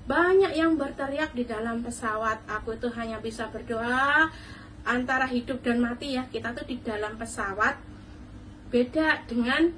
Banyak yang berteriak di dalam pesawat. Aku itu hanya bisa berdoa antara hidup dan mati ya. Kita tuh di dalam pesawat, beda dengan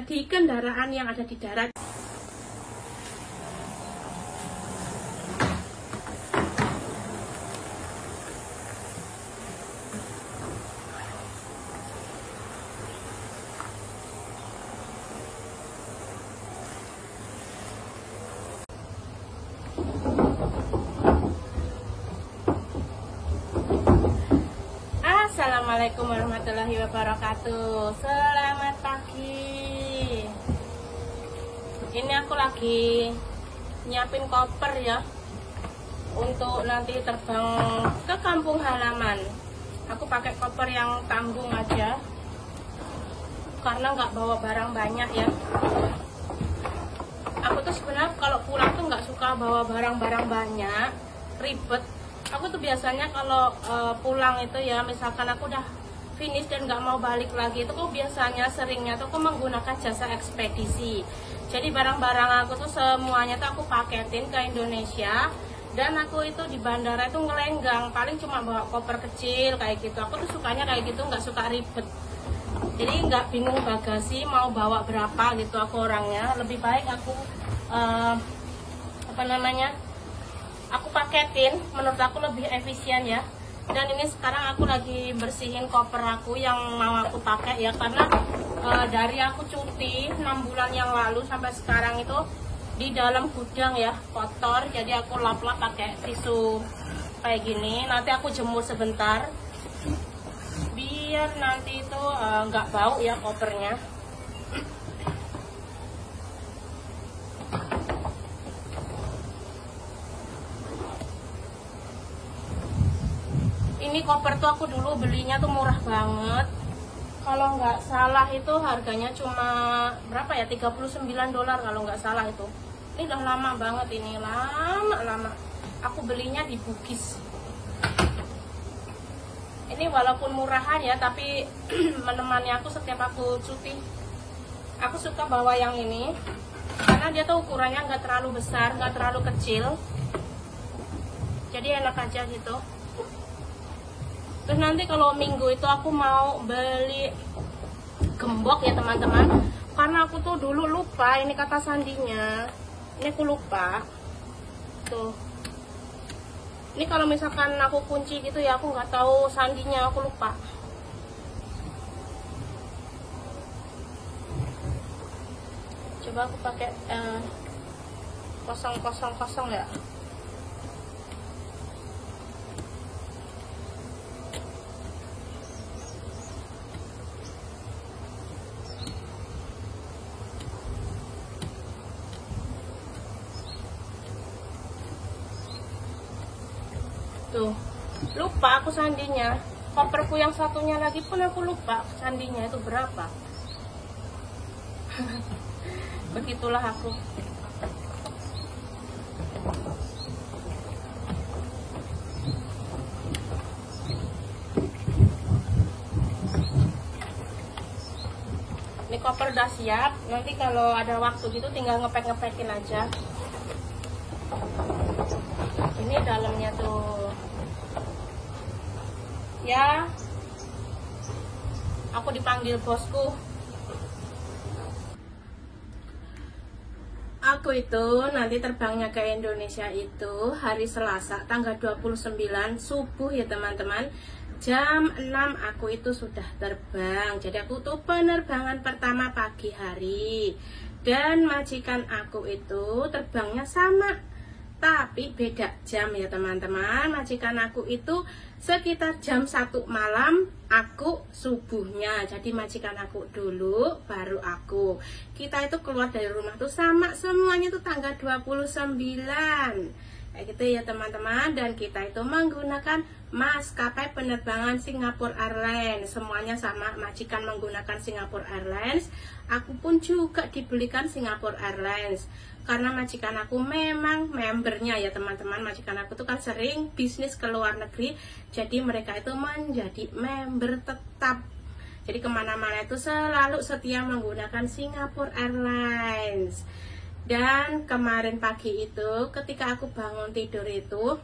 di kendaraan yang ada di darat. Assalamualaikum warahmatullahi wabarakatuh. Selamat pagi. Ini aku lagi nyiapin koper ya, untuk nanti terbang ke kampung halaman. Aku pakai koper yang tanggung aja, karena nggak bawa barang banyak ya. Aku tuh sebenarnya kalau pulang tuh nggak suka bawa barang-barang banyak, ribet. Aku tuh biasanya kalau pulang itu ya, misalkan aku udah finish dan nggak mau balik lagi, itu aku biasanya seringnya tuh aku menggunakan jasa ekspedisi. Jadi barang-barang aku tuh semuanya tuh aku paketin ke Indonesia, dan aku itu di bandara itu ngelenggang, paling cuma bawa koper kecil kayak gitu. Aku tuh sukanya kayak gitu, nggak suka ribet. Jadi nggak bingung bagasi mau bawa berapa gitu aku orangnya. Lebih baik aku aku paketin, menurut aku lebih efisien ya. Dan ini sekarang aku lagi bersihin koper aku yang mau aku pakai ya, karena dari aku cuti 6 bulan yang lalu sampai sekarang itu di dalam gudang ya kotor. Jadi aku lap-lap pakai tisu kayak gini. Nanti aku jemur sebentar biar nanti itu nggak bau ya kopernya. Ini koper tuh aku dulu belinya tuh murah banget. Kalau nggak salah itu harganya cuma berapa ya, $39 kalau nggak salah itu. Ini udah lama banget, ini lama. Aku belinya di Bugis. Ini walaupun murahan ya, tapi menemani aku setiap aku cuti. Aku suka bawa yang ini karena dia tuh ukurannya nggak terlalu besar, nggak terlalu kecil. Jadi enak aja gitu. Terus nanti kalau minggu itu aku mau beli gembok ya teman-teman, karena aku tuh dulu lupa ini kata sandinya. Ini aku lupa tuh. Ini kalau misalkan aku kunci gitu ya, aku nggak tahu sandinya, aku lupa. Coba aku pakai 000 ya. Tuh, lupa aku sandinya. Koperku yang satunya lagi pun aku lupa sandinya itu berapa. Begitulah aku. Ini koper udah siap. Nanti kalau ada waktu gitu tinggal ngepek-ngepekin aja. Ini dalamnya tuh ya, aku dipanggil bosku. Aku itu nanti terbangnya ke Indonesia itu hari Selasa tanggal 29 subuh ya teman-teman. Jam 6 aku itu sudah terbang. Jadi aku tuh penerbangan pertama pagi hari. Dan majikan aku itu terbangnya sama, tapi beda jam ya teman-teman. Majikan aku itu sekitar jam 1 malam, aku subuhnya. Jadi majikan aku dulu, baru aku. Kita itu keluar dari rumah tuh sama semuanya tuh tanggal 29. Kayak gitu ya teman-teman. Dan kita itu menggunakan maskapai penerbangan Singapore Airlines. Semuanya sama, majikan menggunakan Singapore Airlines. Aku pun juga dibelikan Singapore Airlines. Karena majikan aku memang membernya ya teman-teman. Majikan aku tuh kan sering bisnis ke luar negeri, jadi mereka itu menjadi member tetap. Jadi kemana-mana itu selalu setia menggunakan Singapore Airlines. Dan kemarin pagi itu ketika aku bangun tidur itu,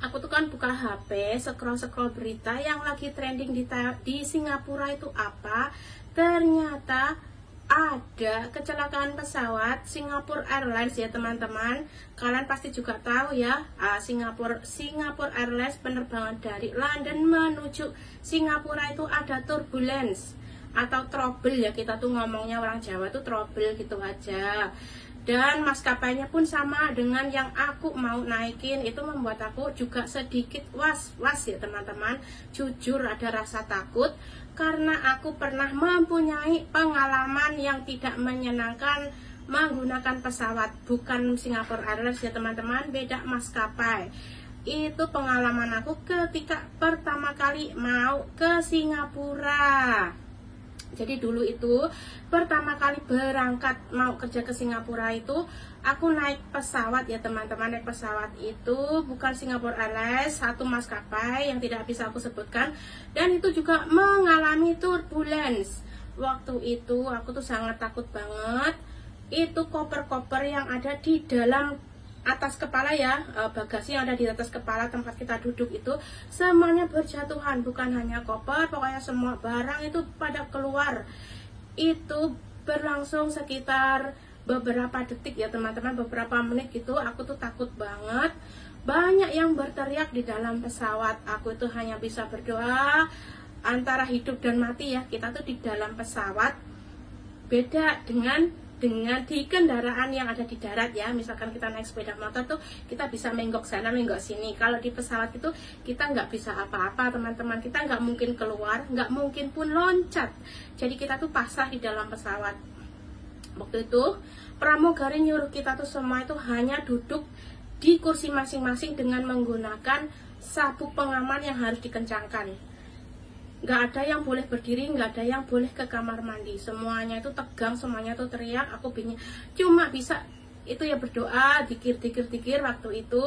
aku tuh kan buka HP, scroll berita yang lagi trending di Singapura itu apa? Ternyata ada kecelakaan pesawat Singapore Airlines ya teman-teman. Kalian pasti juga tahu ya, Singapore Airlines penerbangan dari London menuju Singapura itu ada turbulence atau trouble ya, kita tuh ngomongnya orang Jawa tuh trouble gitu aja. Dan maskapainya pun sama dengan yang aku mau naikin, itu membuat aku juga sedikit was-was ya teman-teman. Jujur ada rasa takut karena aku pernah mempunyai pengalaman yang tidak menyenangkan menggunakan pesawat. Bukan Singapore Airlines ya teman-teman, beda maskapai. Itu pengalaman aku ketika pertama kali mau ke Singapura. Jadi dulu itu pertama kali berangkat mau kerja ke Singapura itu aku naik pesawat ya teman-teman. Naik pesawat itu bukan Singapore Airlines, satu maskapai yang tidak bisa aku sebutkan, dan itu juga mengalami turbulence. Waktu itu aku tuh sangat takut banget. Itu koper-koper yang ada di dalam atas kepala ya, bagasi yang ada di atas kepala tempat kita duduk itu semuanya berjatuhan, bukan hanya koper, pokoknya semua barang itu pada keluar. Itu berlangsung sekitar beberapa detik ya teman-teman, beberapa menit gitu. Aku tuh takut banget, banyak yang berteriak di dalam pesawat. Aku itu hanya bisa berdoa antara hidup dan mati ya. Kita tuh di dalam pesawat, beda dengan di kendaraan yang ada di darat ya. Misalkan kita naik sepeda motor tuh kita bisa menggok sana menggok sini. Kalau di pesawat itu kita nggak bisa apa-apa teman-teman, kita nggak mungkin keluar, nggak mungkin pun loncat. Jadi kita tuh pasrah di dalam pesawat. Waktu itu pramugari nyuruh kita tuh semua itu hanya duduk di kursi masing-masing dengan menggunakan sabuk pengaman yang harus dikencangkan. Nggak ada yang boleh berdiri, nggak ada yang boleh ke kamar mandi. Semuanya itu tegang, semuanya itu teriak. Aku bingung, cuma bisa itu ya berdoa, dikir waktu itu.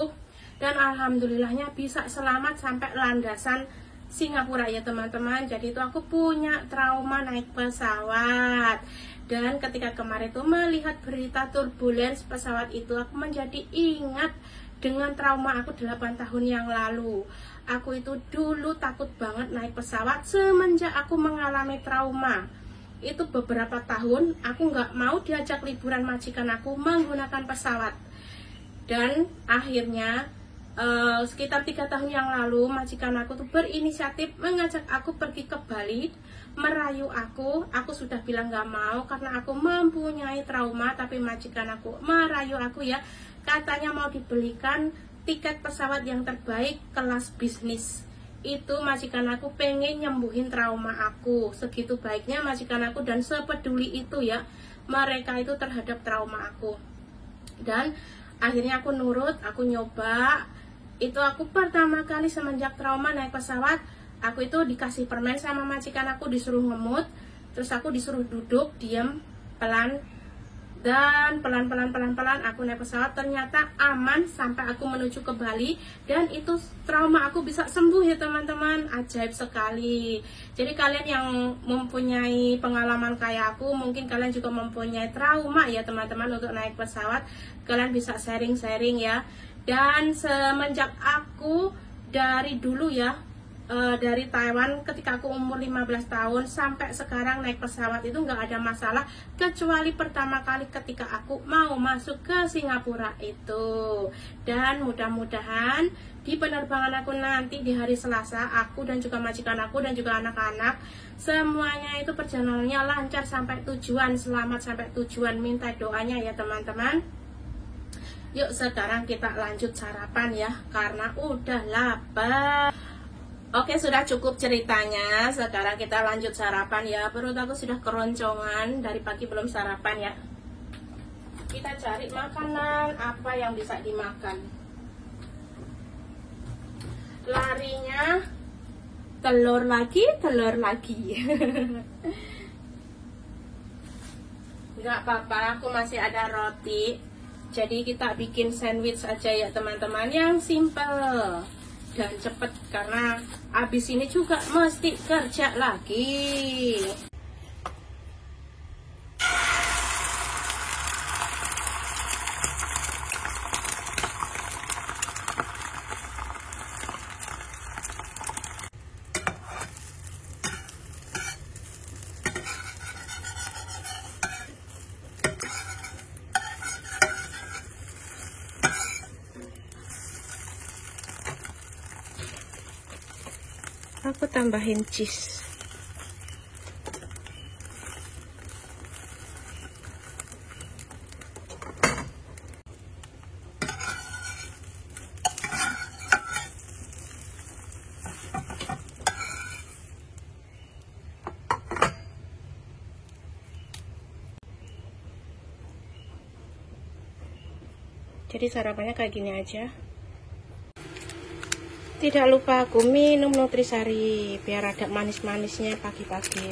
Dan alhamdulillahnya bisa selamat sampai landasan Singapura ya teman-teman. Jadi itu aku punya trauma naik pesawat. Dan ketika kemarin itu melihat berita turbulence pesawat itu, aku menjadi ingat dengan trauma aku 8 tahun yang lalu. Aku itu dulu takut banget naik pesawat semenjak aku mengalami trauma. Itu beberapa tahun aku nggak mau diajak liburan majikan aku menggunakan pesawat. Dan akhirnya sekitar 3 tahun yang lalu majikan aku tuh berinisiatif mengajak aku pergi ke Bali, merayu aku. Aku sudah bilang nggak mau karena aku mempunyai trauma, tapi majikan aku merayu aku ya. Katanya mau dibelikan tiket pesawat yang terbaik kelas bisnis. Itu majikan aku pengen nyembuhin trauma aku. Segitu baiknya majikan aku dan sepeduli itu ya mereka itu terhadap trauma aku. Dan akhirnya aku nurut, aku nyoba. Itu aku pertama kali semenjak trauma naik pesawat, aku itu dikasih permen sama majikan aku, disuruh ngemut. Terus aku disuruh duduk, diam, pelan. Dan pelan-pelan aku naik pesawat, ternyata aman sampai aku menuju ke Bali. Dan itu trauma aku bisa sembuh ya teman-teman, ajaib sekali. Jadi kalian yang mempunyai pengalaman kayak aku, mungkin kalian juga mempunyai trauma ya teman-teman untuk naik pesawat. Kalian bisa sharing-sharing ya. Dan semenjak aku dari dulu ya, dari Taiwan ketika aku umur 15 tahun sampai sekarang naik pesawat itu nggak ada masalah, kecuali pertama kali ketika aku mau masuk ke Singapura itu. Dan mudah-mudahan di penerbangan aku nanti di hari Selasa, aku dan juga majikan aku dan juga anak-anak semuanya itu perjalanannya lancar sampai tujuan, selamat sampai tujuan. Minta doanya ya teman-teman. Yuk sekarang kita lanjut sarapan ya, karena udah lapar. Oke, sudah cukup ceritanya. Sekarang kita lanjut sarapan ya. Perut aku sudah keroncongan, dari pagi belum sarapan ya. Kita cari makanan apa yang bisa dimakan. Larinya telur lagi. Nggak apa-apa, aku masih ada roti. Jadi kita bikin sandwich aja ya teman-teman, yang simple dan cepet karena abis ini juga mesti kerja lagi. aku tambahin cheese. Jadi sarapannya kayak gini aja. Tidak lupa aku minum Nutrisari biar ada manis-manisnya pagi-pagi.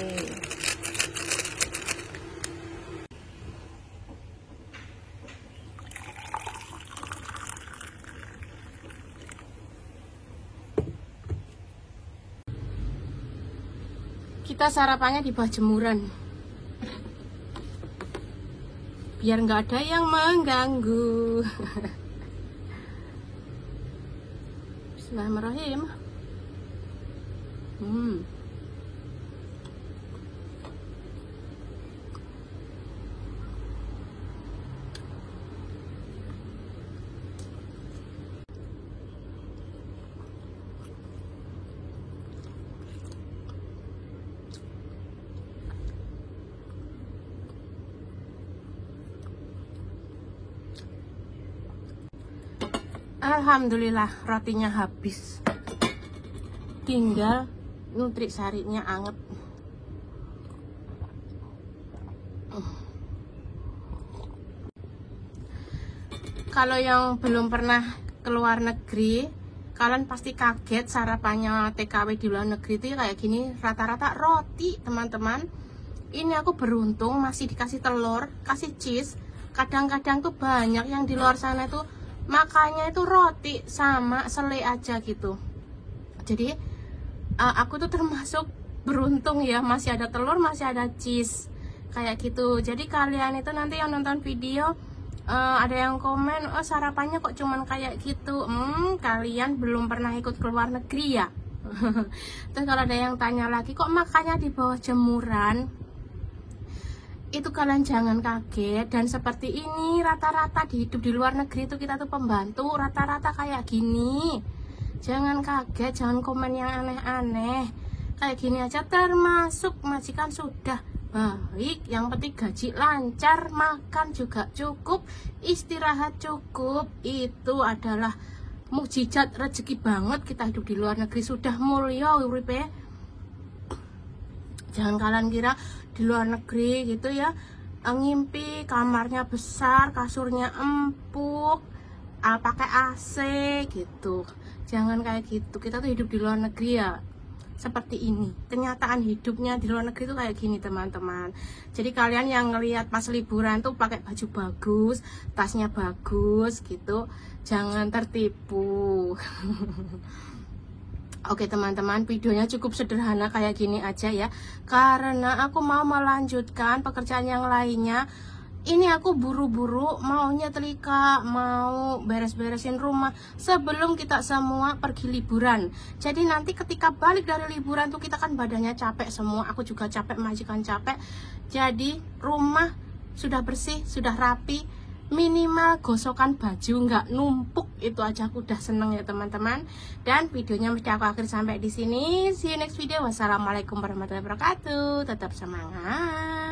Kita sarapannya di bawah jemuran. Biar nggak ada yang mengganggu. Bismillahirrahmanirrahim. Alhamdulillah rotinya habis. Tinggal Nutrisarinya anget. Kalau yang belum pernah keluar negeri, kalian pasti kaget sarapannya TKW di luar negeri itu kayak gini, rata-rata roti, teman-teman. Ini aku beruntung masih dikasih telur, kasih cheese. Kadang-kadang tuh banyak yang di luar sana tuh makanya itu roti sama selai aja gitu. Jadi aku tuh termasuk beruntung ya, masih ada telur, masih ada cheese kayak gitu. Jadi kalian itu nanti yang nonton video ada yang komen, oh sarapannya kok cuman kayak gitu. Kalian belum pernah ikut keluar negeri ya. Terus kalau ada yang tanya lagi, kok makannya di bawah jemuran, itu kalian jangan kaget. Dan seperti ini rata-rata hidup di luar negeri itu kita tuh pembantu rata-rata kayak gini. Jangan kaget, jangan komen yang aneh-aneh. Kayak gini aja termasuk majikan sudah baik. Yang penting gaji lancar, makan juga cukup, istirahat cukup. Itu adalah mukjizat rezeki banget kita hidup di luar negeri. Sudah mulia uripe. Jangan kalian kira di luar negeri gitu ya, ngimpi kamarnya besar, kasurnya empuk, pakai AC gitu. Jangan kayak gitu. Kita tuh hidup di luar negeri ya seperti ini. Kenyataan hidupnya di luar negeri tuh kayak gini, teman-teman. Jadi kalian yang ngelihat pas liburan tuh pakai baju bagus, tasnya bagus gitu, jangan tertipu. Oke teman-teman, videonya cukup sederhana kayak gini aja ya, karena aku mau melanjutkan pekerjaan yang lainnya. Ini aku buru-buru mau nyetrika, mau beres-beresin rumah sebelum kita semua pergi liburan. Jadi nanti ketika balik dari liburan tuh kita kan badannya capek semua, aku juga capek, majikan capek. Jadi rumah sudah bersih, sudah rapi, minimal gosokan baju nggak numpuk, itu aja aku udah seneng ya teman-teman. Dan videonya mesti aku akhir sampai di sini. See you next video. Wassalamualaikum warahmatullahi wabarakatuh. Tetap semangat.